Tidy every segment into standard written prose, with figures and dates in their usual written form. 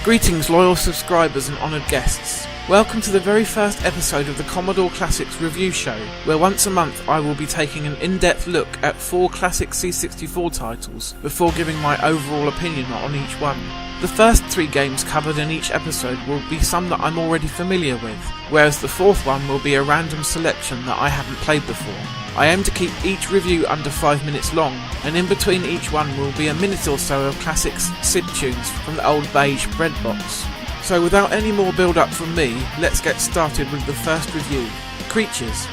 Greetings loyal subscribers and honoured guests. Welcome to the very first episode of the Commodore Classics Review Show, where once a month I will be taking an in-depth look at 4 classic C64 titles before giving my overall opinion on each one. The first 3 games covered in each episode will be some that I'm already familiar with, whereas the 4th one will be a random selection that I haven't played before. I aim to keep each review under 5 minutes long, and in between each one will be a minute or so of classic SID tunes from the old beige bread box. So without any more build up from me, let's get started with the first review, Creatures.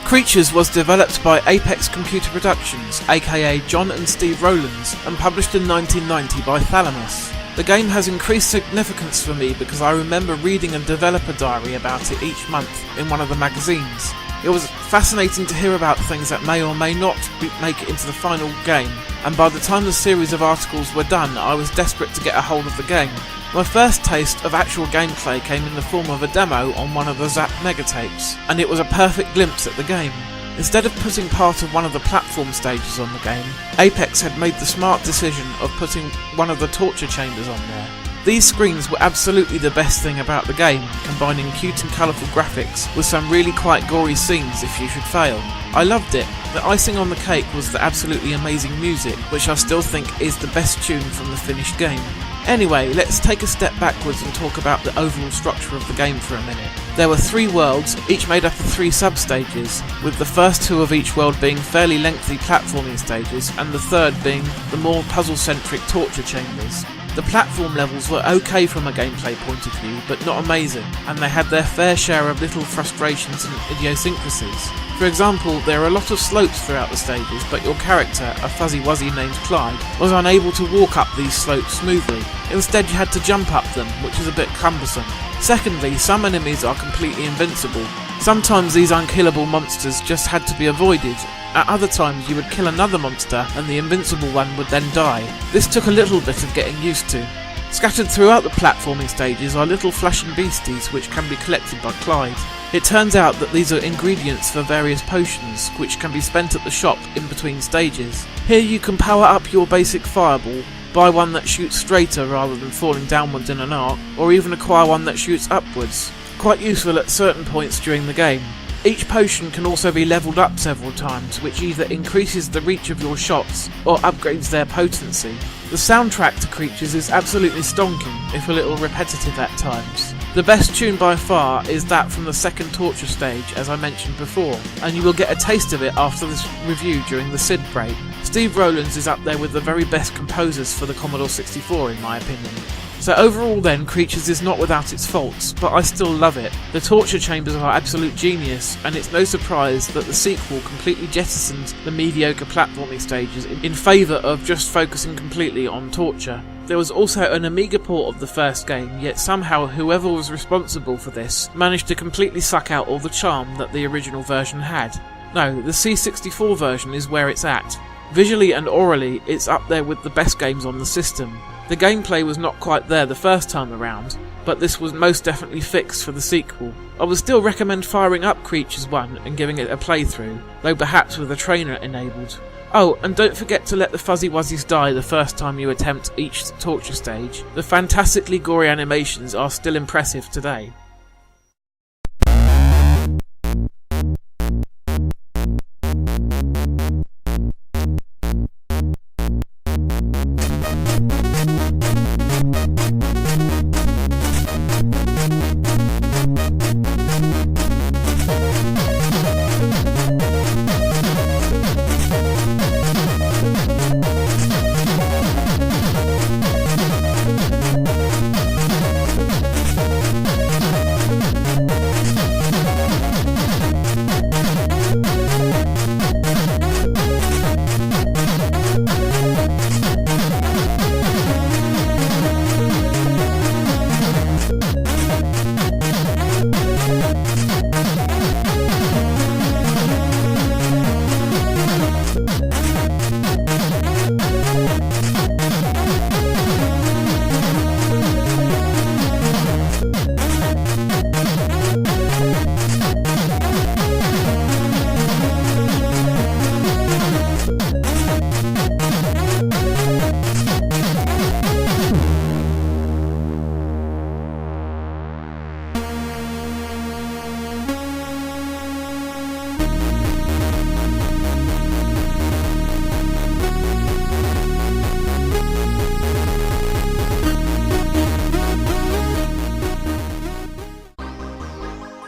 Creatures was developed by Apex Computer Productions, aka John and Steve Rownlands, and published in 1990 by Thalamus. The game has increased significance for me because I remember reading a developer diary about it each month in one of the magazines. It was fascinating to hear about things that may or may not make it into the final game, and by the time the series of articles were done, I was desperate to get a hold of the game. My first taste of actual gameplay came in the form of a demo on one of the Zap Megatapes, and it was a perfect glimpse at the game. Instead of putting part of one of the platform stages on the game, Apex had made the smart decision of putting one of the torture chambers on there. These screens were absolutely the best thing about the game, combining cute and colourful graphics with some really quite gory scenes if you should fail. I loved it. The icing on the cake was the absolutely amazing music, which I still think is the best tune from the finished game. Anyway, let's take a step backwards and talk about the overall structure of the game for a minute. There were 3 worlds, each made up of 3 sub-stages, with the first 2 of each world being fairly lengthy platforming stages, and the third being the more puzzle-centric torture chambers. The platform levels were okay from a gameplay point of view, but not amazing, and they had their fair share of little frustrations and idiosyncrasies. For example, there are a lot of slopes throughout the stages, but your character, a fuzzy wuzzy named Clyde, was unable to walk up these slopes smoothly. Instead you had to jump up them, which is a bit cumbersome. Secondly, some enemies are completely invincible. Sometimes these unkillable monsters just had to be avoided. At other times you would kill another monster and the invincible one would then die. This took a little bit of getting used to. Scattered throughout the platforming stages are little flashing beasties which can be collected by Clyde. It turns out that these are ingredients for various potions which can be spent at the shop in between stages. Here you can power up your basic fireball, buy one that shoots straighter rather than falling downwards in an arc, or even acquire one that shoots upwards. Quite useful at certain points during the game. Each potion can also be levelled up several times, which either increases the reach of your shots or upgrades their potency. The soundtrack to Creatures is absolutely stonking, if a little repetitive at times. The best tune by far is that from the second torture stage, as I mentioned before, and you will get a taste of it after this review during the SID break. Steve Rownlands is up there with the very best composers for the Commodore 64 in my opinion. So overall then, Creatures is not without its faults, but I still love it. The torture chambers are absolute genius, and it's no surprise that the sequel completely jettisoned the mediocre platforming stages in favour of just focusing completely on torture. There was also an Amiga port of the first game, yet somehow whoever was responsible for this managed to completely suck out all the charm that the original version had. No, the C64 version is where it's at. Visually and orally, it's up there with the best games on the system. The gameplay was not quite there the first time around, but this was most definitely fixed for the sequel. I would still recommend firing up Creatures 1 and giving it a playthrough, though perhaps with a trainer enabled. Oh, and don't forget to let the fuzzy wuzzies die the first time you attempt each torture stage. The fantastically gory animations are still impressive today.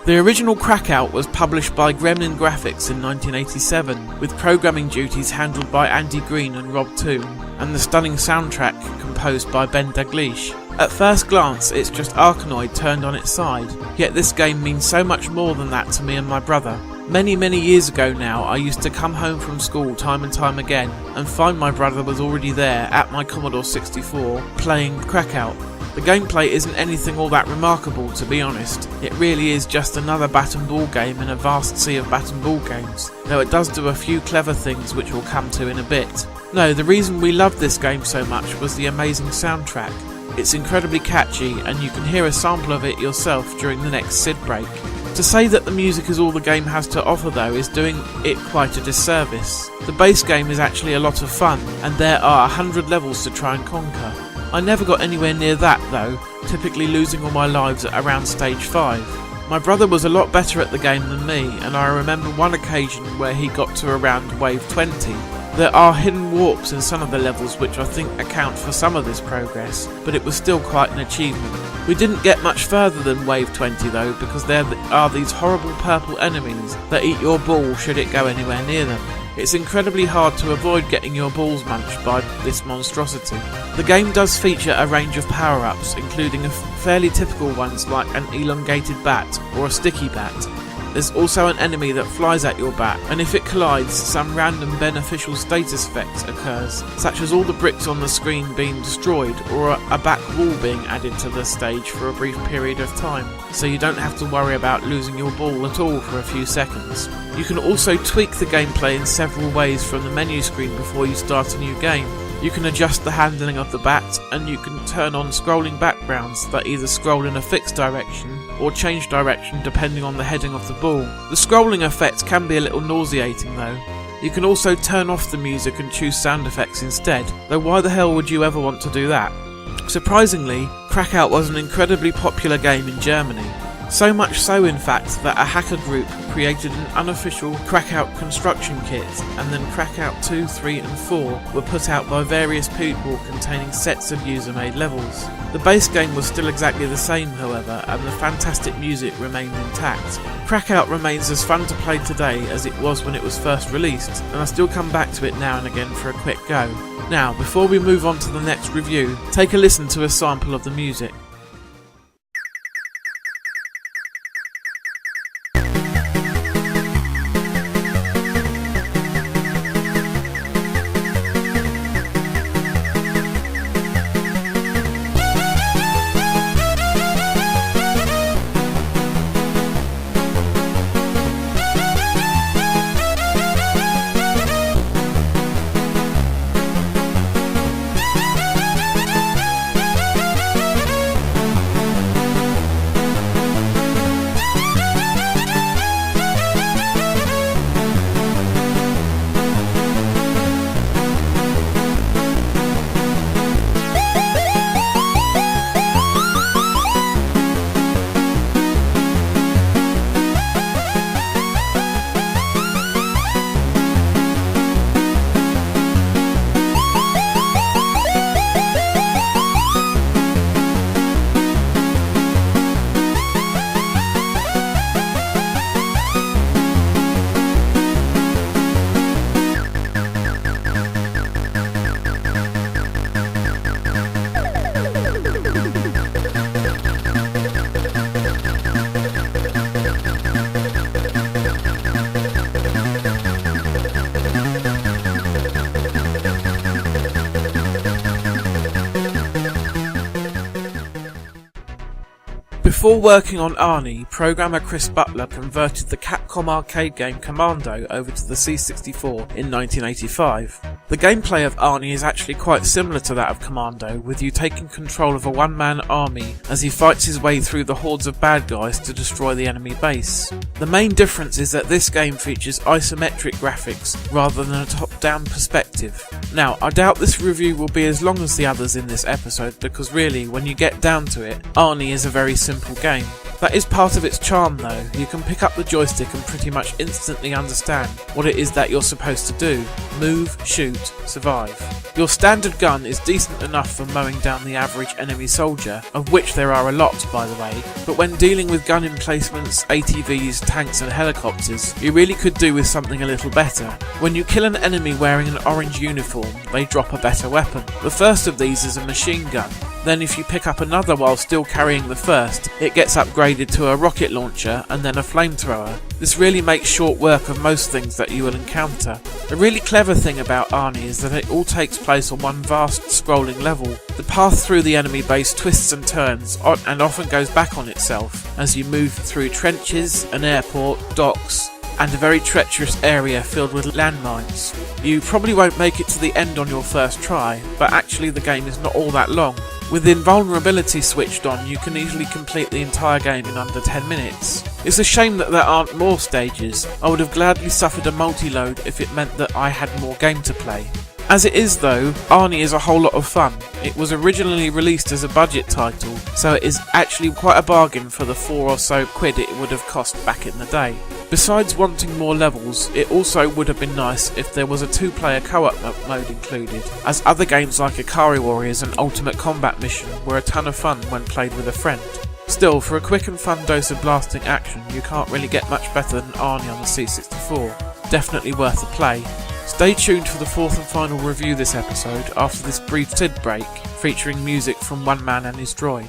The original Krakout was published by Gremlin Graphics in 1987, with programming duties handled by Andy Green and Rob Toon, and the stunning soundtrack composed by Ben Daglish. At first glance, it's just Arkanoid turned on its side, yet this game means so much more than that to me and my brother. Many years ago now, I used to come home from school time and time again, and find my brother was already there at my Commodore 64, playing Krakout. The gameplay isn't anything all that remarkable, to be honest. It really is just another bat and ball game in a vast sea of bat and ball games, though it does do a few clever things which we'll come to in a bit. No, the reason we loved this game so much was the amazing soundtrack. It's incredibly catchy, and you can hear a sample of it yourself during the next SID break. To say that the music is all the game has to offer though is doing it quite a disservice. The base game is actually a lot of fun, and there are 100 levels to try and conquer. I never got anywhere near that though, typically losing all my lives at around stage 5. My brother was a lot better at the game than me, and I remember one occasion where he got to around wave 20. There are hidden warps in some of the levels which I think account for some of this progress, but it was still quite an achievement. We didn't get much further than wave 20 though, because there are these horrible purple enemies that eat your ball should it go anywhere near them. It's incredibly hard to avoid getting your balls munched by this monstrosity. The game does feature a range of power-ups, including fairly typical ones like an elongated bat or a sticky bat. There's also an enemy that flies at your bat, and if it collides, some random beneficial status effect occurs, such as all the bricks on the screen being destroyed or a back wall being added to the stage for a brief period of time, so you don't have to worry about losing your ball at all for a few seconds. You can also tweak the gameplay in several ways from the menu screen before you start a new game. You can adjust the handling of the bat, and you can turn on scrolling backgrounds that either scroll in a fixed direction or change direction depending on the heading of the ball. The scrolling effect can be a little nauseating though. You can also turn off the music and choose sound effects instead, though why the hell would you ever want to do that? Surprisingly, Krakout was an incredibly popular game in Germany. So much so in fact that a hacker group created an unofficial Krakout construction kit, and then Krakout 2, 3 and 4 were put out by various people containing sets of user-made levels. The base game was still exactly the same however, and the fantastic music remained intact. Krakout remains as fun to play today as it was when it was first released, and I still come back to it now and again for a quick go. Now, before we move on to the next review, take a listen to a sample of the music. Before working on Arnie, programmer Chris Butler converted the Capcom arcade game Commando over to the C64 in 1985. The gameplay of Arnie is actually quite similar to that of Commando, with you taking control of a one-man army as he fights his way through the hordes of bad guys to destroy the enemy base. The main difference is that this game features isometric graphics rather than a top-down perspective. Now, I doubt this review will be as long as the others in this episode because really, when you get down to it, Arnie is a very simple game. That is part of its charm though. You can pick up the joystick and pretty much instantly understand what it is that you're supposed to do. Move, shoot, survive. Your standard gun is decent enough for mowing down the average enemy soldier, of which there are a lot by the way, but when dealing with gun emplacements, ATVs, tanks and helicopters, you really could do with something a little better. When you kill an enemy wearing an orange uniform, they drop a better weapon. The first of these is a machine gun. Then if you pick up another while still carrying the first, it gets upgraded to a rocket launcher and then a flamethrower. This really makes short work of most things that you will encounter. A really clever thing about Arnie is that it all takes place on one vast scrolling level. The path through the enemy base twists and turns and often goes back on itself as you move through trenches, an airport, docks, and a very treacherous area filled with landmines. You probably won't make it to the end on your first try, but actually the game is not all that long. With invulnerability switched on, you can easily complete the entire game in under 10 minutes. It's a shame that there aren't more stages. I would have gladly suffered a multi-load if it meant that I had more game to play. As it is though, Arnie is a whole lot of fun. It was originally released as a budget title, so it is actually quite a bargain for the £4 or so it would have cost back in the day. Besides wanting more levels, it also would have been nice if there was a 2-player co-op mode included, as other games like Ikari Warriors and Ultimate Combat Mission were a ton of fun when played with a friend. Still, for a quick and fun dose of blasting action, you can't really get much better than Arnie on the C64. Definitely worth a play. Stay tuned for the fourth and final review this episode after this brief tid break, featuring music from One Man and His Droid.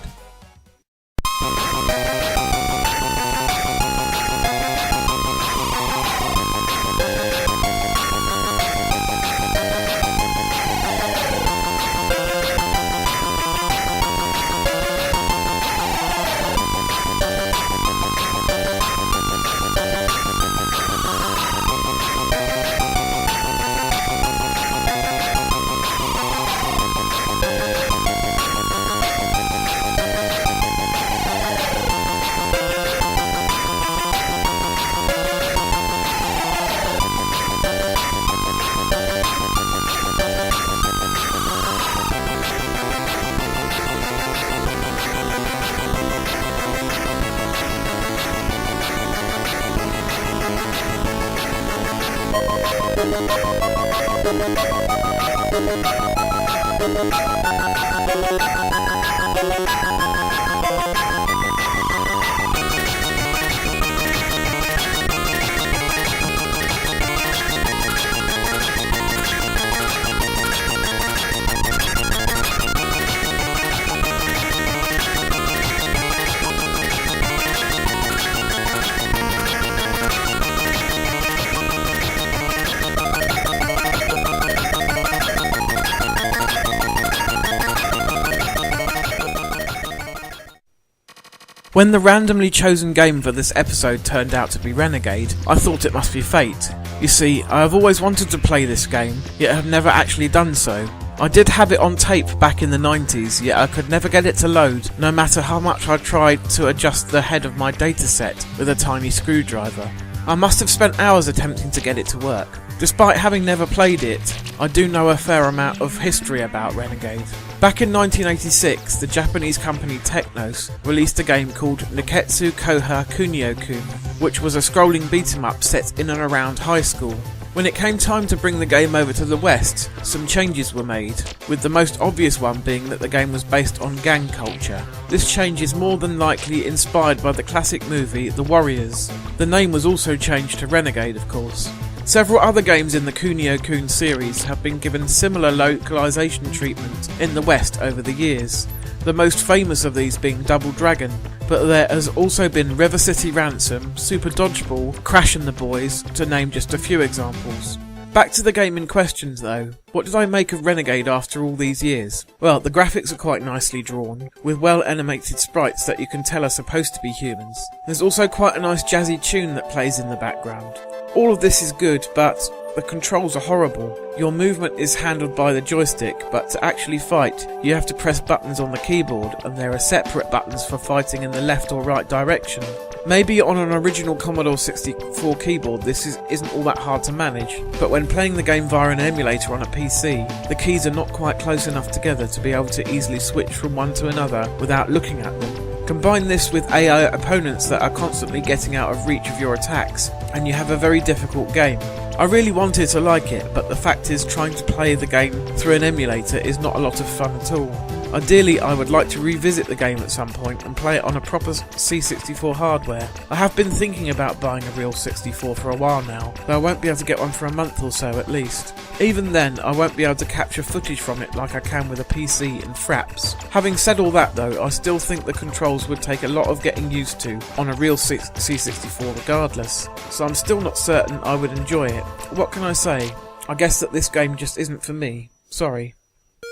When the randomly chosen game for this episode turned out to be Renegade, I thought it must be fate. You see, I have always wanted to play this game, yet have never actually done so. I did have it on tape back in the 90s, yet I could never get it to load, no matter how much I tried to adjust the head of my dataset with a tiny screwdriver. I must have spent hours attempting to get it to work. Despite having never played it, I do know a fair amount of history about Renegade. Back in 1986, the Japanese company Technos released a game called Neketsu Koha Kunio-kun, which was a scrolling beat-em-up set in and around high school. When it came time to bring the game over to the West, some changes were made, with the most obvious one being that the game was based on gang culture. This change is more than likely inspired by the classic movie The Warriors. The name was also changed to Renegade, of course. Several other games in the Kunio-kun series have been given similar localization treatment in the West over the years, the most famous of these being Double Dragon, but there has also been River City Ransom, Super Dodgeball, Crash and the Boys, to name just a few examples. Back to the game in question though, what did I make of Renegade after all these years? Well, the graphics are quite nicely drawn, with well animated sprites that you can tell are supposed to be humans. There's also quite a nice jazzy tune that plays in the background. All of this is good, but the controls are horrible. Your movement is handled by the joystick, but to actually fight, you have to press buttons on the keyboard, and there are separate buttons for fighting in the left or right direction. Maybe on an original Commodore 64 keyboard this isn't all that hard to manage, but when playing the game via an emulator on a PC, the keys are not quite close enough together to be able to easily switch from one to another without looking at them. Combine this with AI opponents that are constantly getting out of reach of your attacks, and you have a very difficult game. I really wanted to like it, but the fact is trying to play the game through an emulator is not a lot of fun at all. Ideally, I would like to revisit the game at some point and play it on a proper C64 hardware. I have been thinking about buying a real 64 for a while now, though I won't be able to get one for a month or so at least. Even then, I won't be able to capture footage from it like I can with a PC and fraps. Having said all that though, I still think the controls would take a lot of getting used to on a real C64 regardless, so I'm still not certain I would enjoy it. What can I say? I guess that this game just isn't for me. Sorry.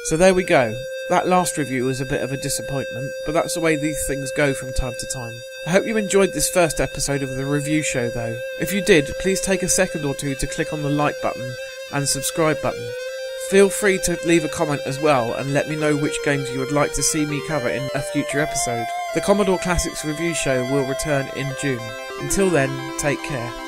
So there we go. That last review was a bit of a disappointment, but that's the way these things go from time to time. I hope you enjoyed this first episode of the review show though. If you did, please take a second or two to click on the like button and subscribe button. Feel free to leave a comment as well and let me know which games you would like to see me cover in a future episode. The Commodore Classics review show will return in June. Until then, take care.